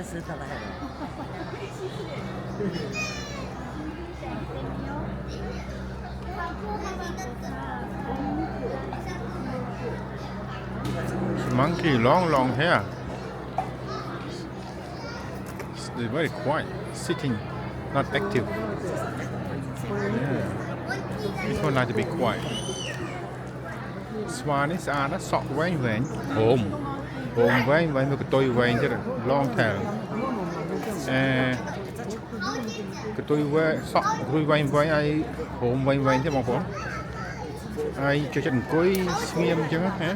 数ただやろ。Monkey long hair. They're very quiet, sitting, not active. Yeah. This one like to be quiet. Swan is on sọ vang vang. Home vang vang với cái tôi vang chứ là long tail. Cái tôi vang sọ tôi vang vang ai home vang vang chứ mong phốn. Ai cho chân cối nghiêm chứ hả?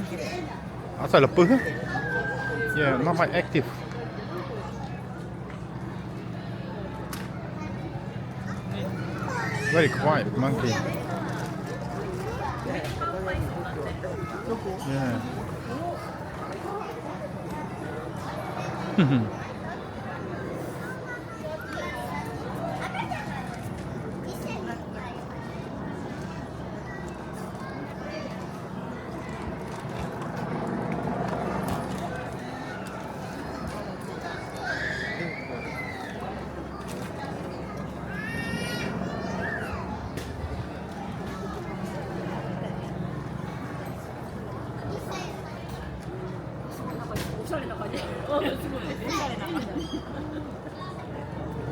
Ở sao là pứ? Yeah, not very active. Very quiet monkey. Yeah.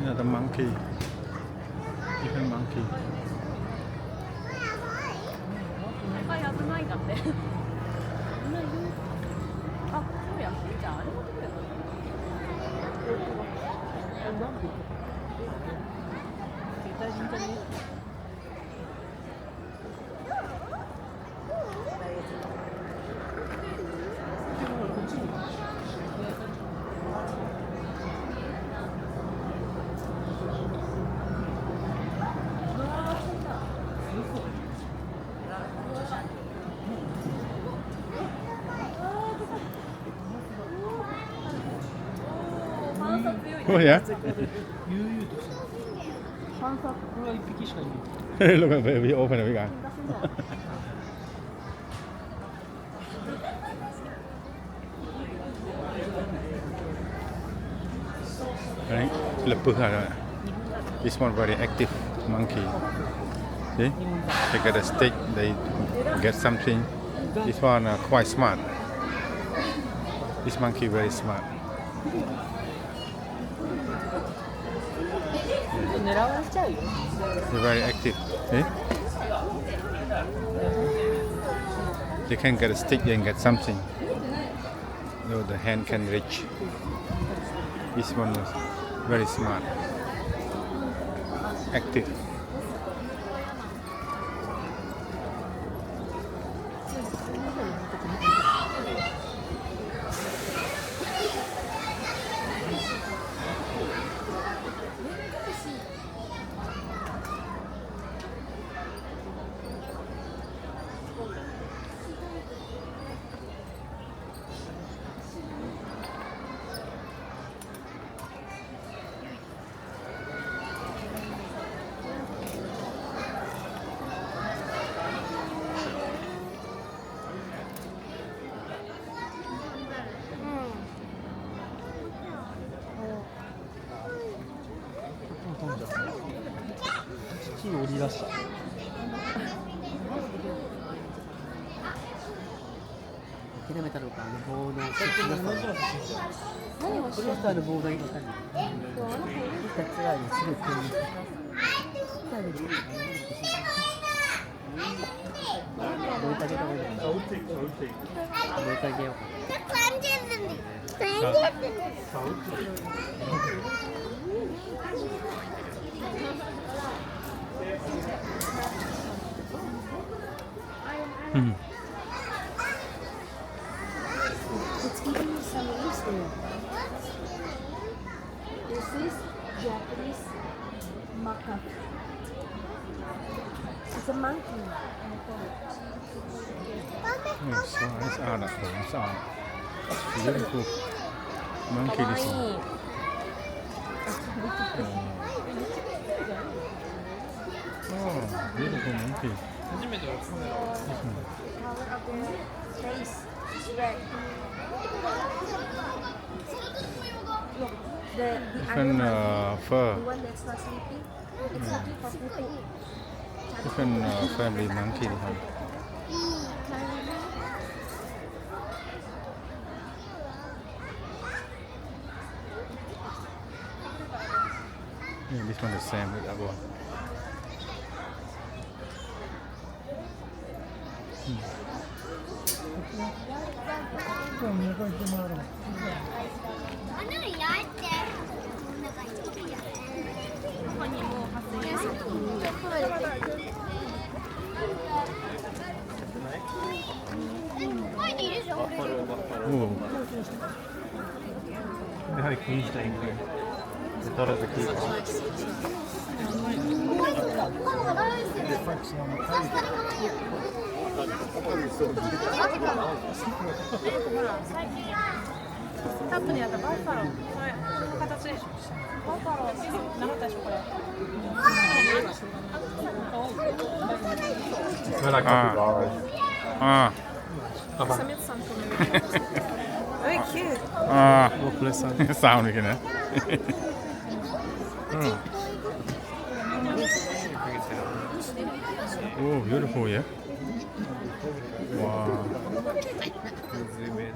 Yeah, the monkey. Even monkey. 危ないだって。あ、そうや。じゃああれ持ってくればいい。Oh yeah. 観察これは1匹しかいない。Look at baby, open it, we got. Right, this one very active monkey. See, they get a stick, they get something. This one quite smart. This monkey very smart. 狙われちゃうよ。 They're very active. See? They can get a stick and get something. No, the hand can reach. This one is very smart. Active.木に降り出した。諦めたのか、棒の。何をしてたの棒がいいのかね。2つはすぐ来る。どういったげた方がいいのかな。どういったげようか。Hmm. It's giving me some leaves there. This is Japanese macaque. It's a monkey. Oh, swan is on at home. It's on. Beautiful monkey this one. Oh, beautiful monkey. 初めてカメラを。color of their face is red. Look, the different fur, the one that's not sleeping, it's looking for food. different family monkey ครับ Yeah, this one is same with that one. Ooh. They had a queen staying here. They thought it was a keeper. They're like capybaras. Ah. Very cute. Ah. Hopeless. Sound again, eh? Oh, beautiful, yeah. Wow. Zoom in.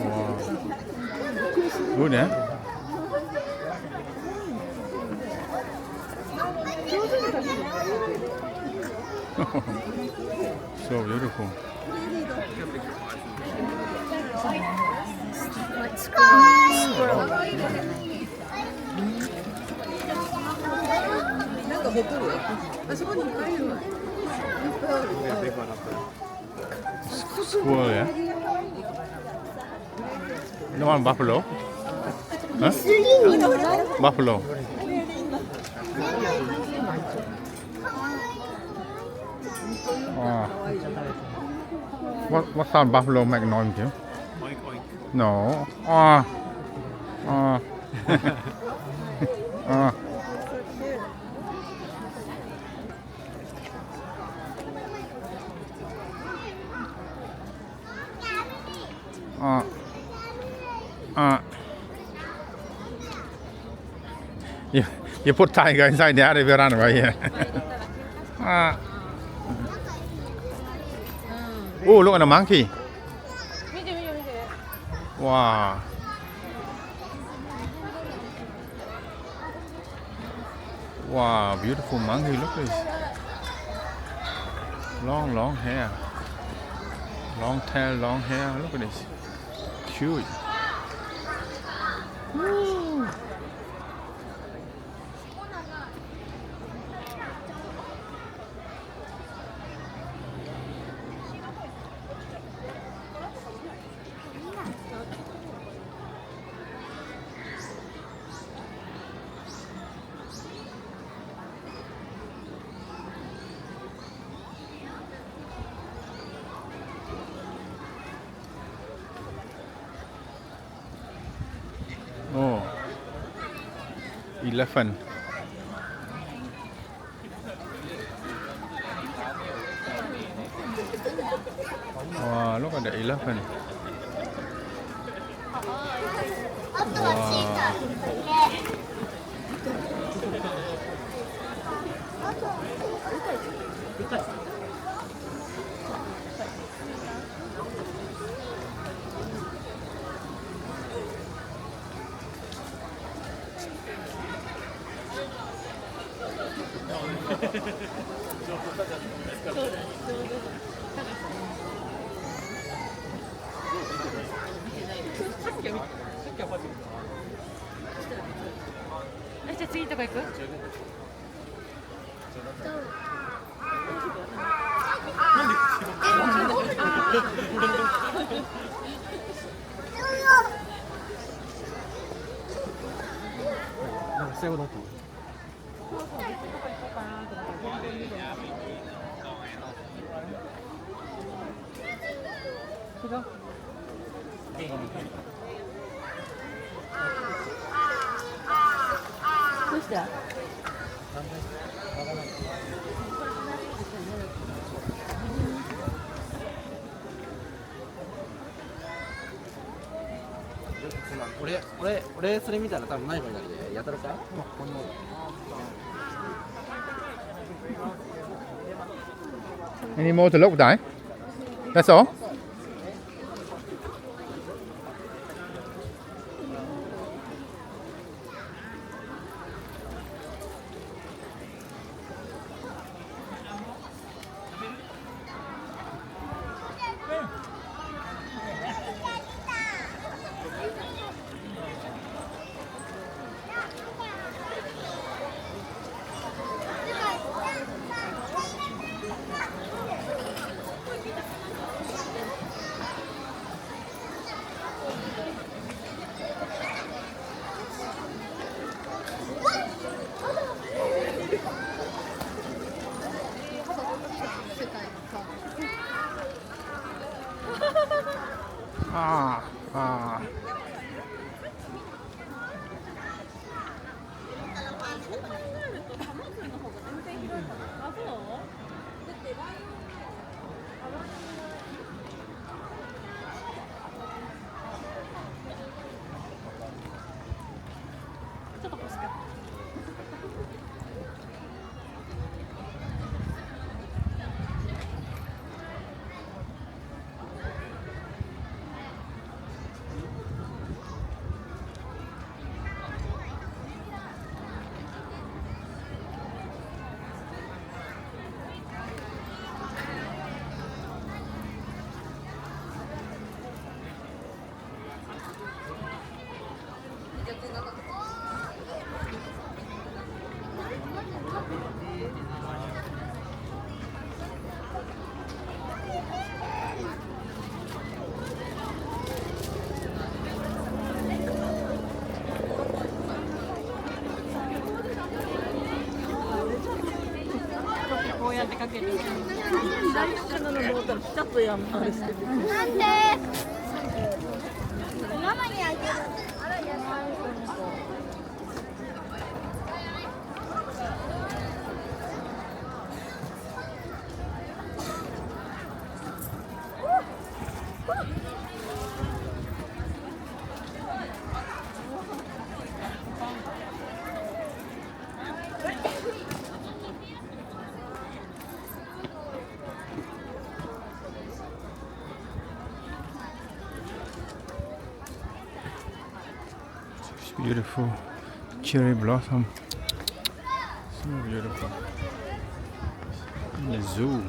Wow. Good, eh? So beautiful. There's a big one up there. Squirrel, yeah? No one buffalo? Huh? Buffalo. What sound buffalo make noise to you? Oink oink. No. You put tiger inside there, they will run away here. Oh, look at the monkey. Wow. Wow, beautiful monkey. Look at this. Long hair. Long tail, long hair. Look at this. Cute. Woo. Oh, elephant. Wow, look at the elephant.じゃあ次とか行く？なんかそういうことだったの。どうした？俺それ見たら多分迷子になるでやったろか。ここにおる。 Any more to look at? That's all? Ah, ah.こうやってかけて左の角のボートルピタッとやんあれしててなんでママにあげる。Beautiful cherry blossom. So beautiful. In the zoo.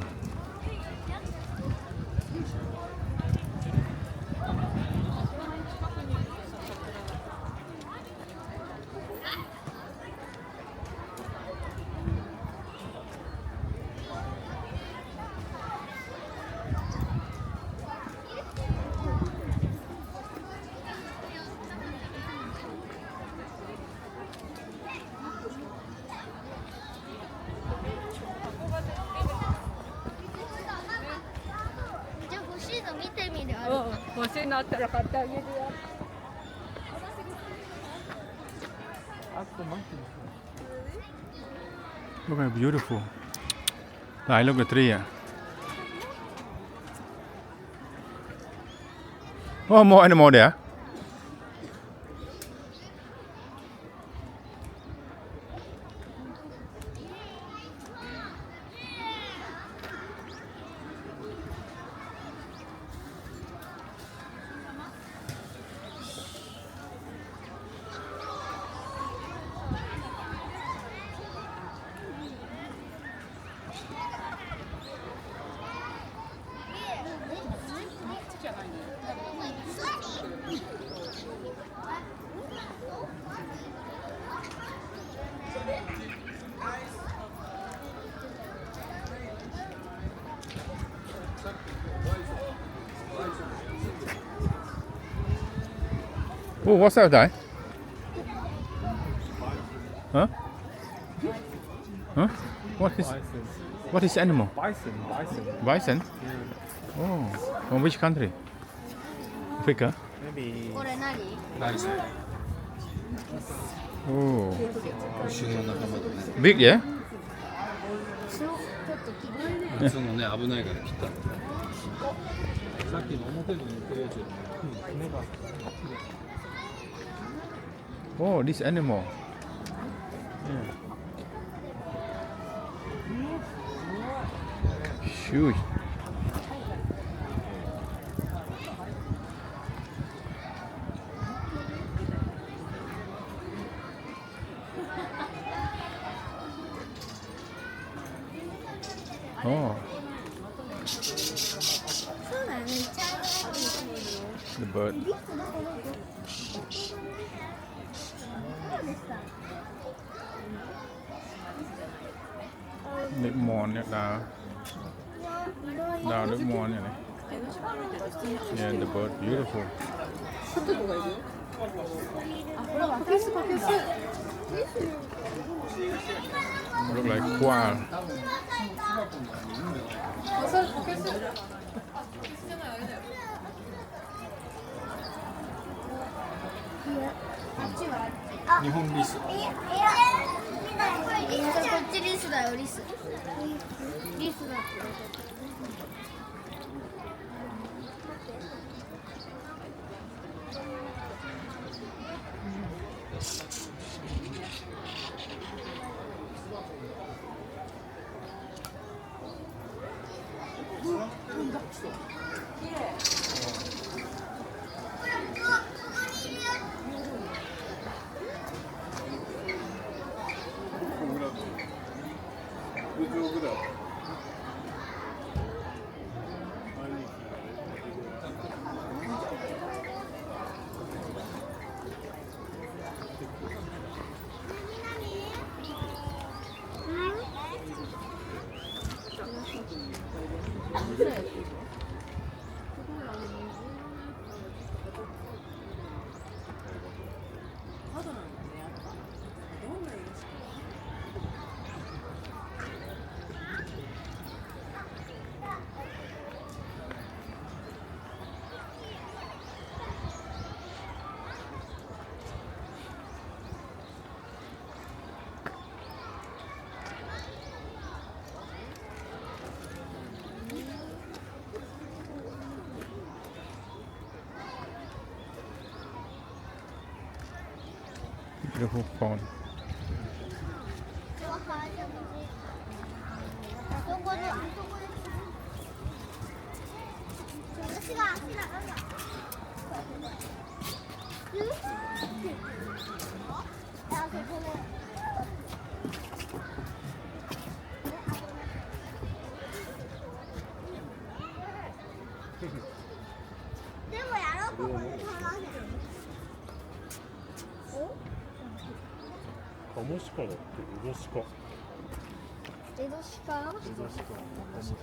うん、欲しいなったら買ってあげるよ。Look how beautiful. I look at the tree. Oh, more animal there. Oh, what's that guy? Huh? Huh? What is animal? Bison. Bison? Oh, from which country? Africa? Maybe これ何？Oh, 牛の仲間とね、 big, yeah? ちょっと気分普通のね、危ないから切ったの。さっきの表に似てるやつ。Oh, this animal. Yeah. Huge. Oh, そうだよね。茶色い。 the bird. Nước mòn nhá, đào nước mòn nhá này. Yeah, the bird beautiful. ホテルがいるよ。あ、これはケースかケース。 Look like quail. あ、それケース。日本リス。こっちリスだよ、リス。リスだって。Beautiful pond. あそこで、あそこで。私が足だから。あそこで。でもやろう、ここで話せる。カモシカだって、エゾシカ。エゾシカ？エゾシカ。カモシカ。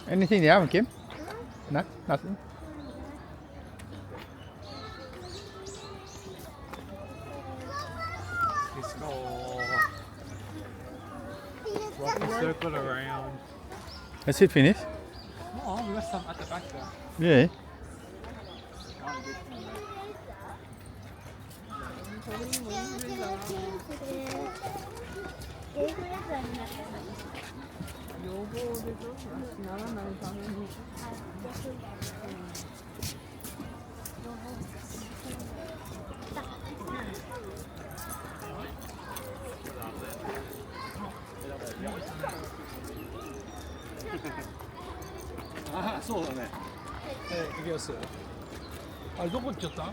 Anything there, Kim? Nothing. Let's go. Walk a circle around. That's it finished? Oh, we got some at the back there. Yeah. 予防でしょ。ならないために。ああ、そうだね。行きます。あれどこ行っちゃった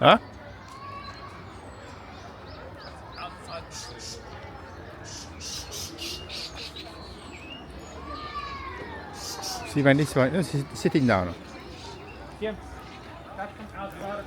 ？Huh? See when this one, sitting down. Kim, that comes out a lot of